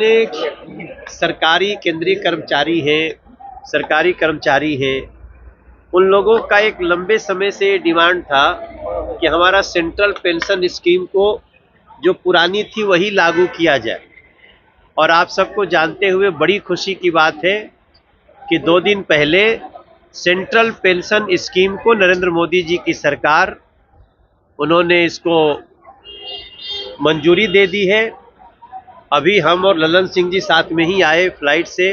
एक सरकारी केंद्रीय कर्मचारी है, सरकारी कर्मचारी है, उन लोगों का एक लंबे समय से डिमांड था कि हमारा सेंट्रल पेंशन स्कीम को जो पुरानी थी वही लागू किया जाए। और आप सबको जानते हुए बड़ी खुशी की बात है कि 2 दिन पहले सेंट्रल पेंशन स्कीम को नरेंद्र मोदी जी की सरकार उन्होंने इसको मंजूरी दे दी है। अभी हम और ललन सिंह जी साथ में ही आए फ्लाइट से,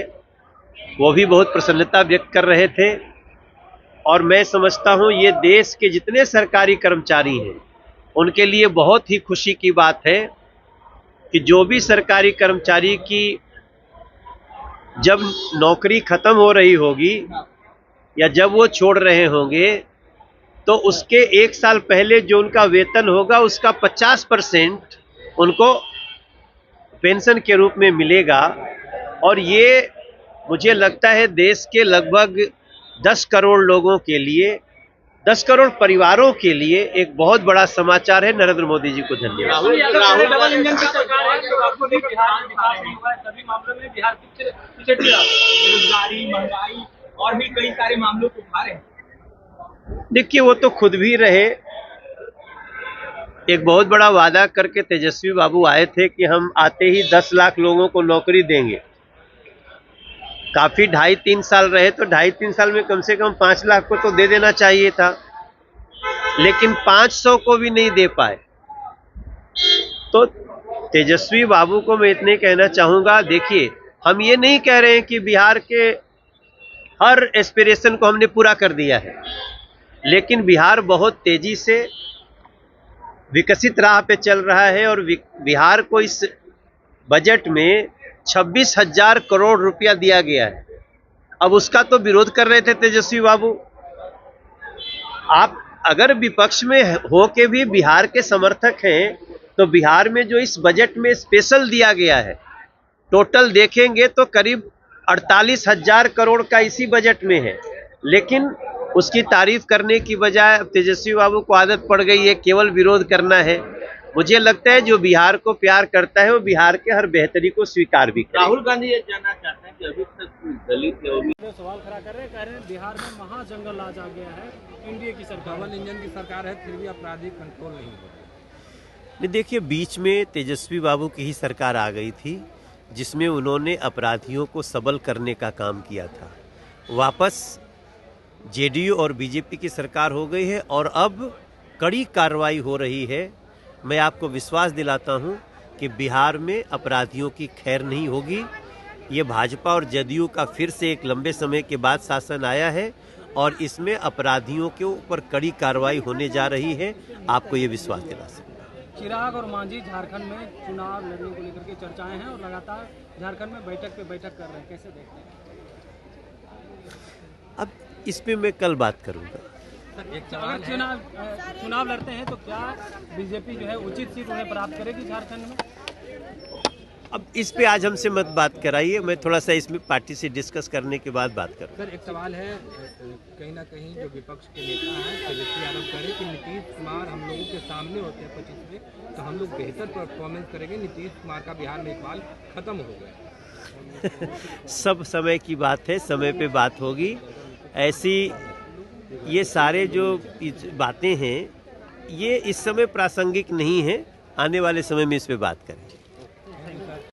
वो भी बहुत प्रसन्नता व्यक्त कर रहे थे। और मैं समझता हूं ये देश के जितने सरकारी कर्मचारी हैं उनके लिए बहुत ही खुशी की बात है कि जो भी सरकारी कर्मचारी की जब नौकरी खत्म हो रही होगी या जब वो छोड़ रहे होंगे तो उसके 1 साल पहले जो उनका वेतन होगा उसका 50% उनको पेंशन के रूप में मिलेगा। और ये मुझे लगता है देश के लगभग 10 करोड़ लोगों के लिए, 10 करोड़ परिवारों के लिए एक बहुत बड़ा समाचार है। नरेंद्र मोदी जी को धन्यवाद। बेरोजगारी, महंगाई और भी कई सारे मामलों को उठा रहे हैं। देखिए, वो तो खुद भी रहे, एक बहुत बड़ा वादा करके तेजस्वी बाबू आए थे कि हम आते ही 10 लाख लोगों को नौकरी देंगे। काफी 2.5-3 साल रहे तो 2.5-3 साल में कम से कम 5 लाख को तो दे देना चाहिए था, लेकिन 500 को भी नहीं दे पाए। तो तेजस्वी बाबू को मैं इतने कहना चाहूंगा, देखिए हम ये नहीं कह रहे हैं कि बिहार के हर एस्पिरेशन को हमने पूरा कर दिया है, लेकिन बिहार बहुत तेजी से विकसित राह पे चल रहा है। और बिहार को इस बजट में 26,000 करोड़ रुपया दिया गया है। अब उसका तो विरोध कर रहे थे तेजस्वी बाबू। आप अगर विपक्ष में हो के भी बिहार के समर्थक हैं तो बिहार में जो इस बजट में स्पेशल दिया गया है, टोटल देखेंगे तो करीब 48,000 करोड़ का इसी बजट में है। लेकिन उसकी तारीफ करने की बजाय तेजस्वी बाबू को आदत पड़ गई है केवल विरोध करना है। मुझे लगता है जो बिहार को प्यार करता है वो बिहार के हर बेहतरी को स्वीकार भी करे। राहुल गांधी ये जानना चाहते हैं कि अभी तक दलित सवाल खड़ा कर रहे हैं बिहार में महाजंगल राज आ गया है, एनडीए की सरकार, डबल इंजन की सरकार है, फिर भी अपराधी कंट्रोल नहीं हो रहा। देखिए, बीच में तेजस्वी बाबू की ही सरकार आ गई थी जिसमें उन्होंने अपराधियों को सबल करने का काम किया था। वापस जेडीयू और बीजेपी की सरकार हो गई है और अब कड़ी कार्रवाई हो रही है। मैं आपको विश्वास दिलाता हूं कि बिहार में अपराधियों की खैर नहीं होगी। ये भाजपा और जदयू का फिर से एक लंबे समय के बाद शासन आया है और इसमें अपराधियों के ऊपर कड़ी कार्रवाई होने जा रही है। आपको ये विश्वास दिला सकता हूं। चिराग और मांझी झारखंड में चुनाव लड़ने को लेकर के चर्चाएं हैं और लगातार झारखंड में बैठक पे बैठक कर रहे हैं, कैसे देखते हैं? अब इस पे मैं कल बात करूंगा। अगर चुनाव लड़ते हैं तो क्या बीजेपी जो है उचित सीट उन्हें प्राप्त करेगी झारखंड में? अब इस पे आज हमसे मत बात कराइए, मैं थोड़ा सा इसमें पार्टी से डिस्कस करने के बाद बात करूँगा। सर, एक सवाल है, कहीं ना कहीं जो विपक्ष के नेता हैं तेजस्वी यादव कह रहे हैं कि नीतीश कुमार हम लोगों के सामने होते हैं 25 में तो हम लोग बेहतर परफॉर्मेंस करेंगे, नीतीश कुमार का बिहार में इकबाल खत्म हो गया। सब समय की बात है, समय पे बात होगी। ऐसी ये सारे जो बातें हैं ये इस समय प्रासंगिक नहीं है, आने वाले समय में इस पे बात करें।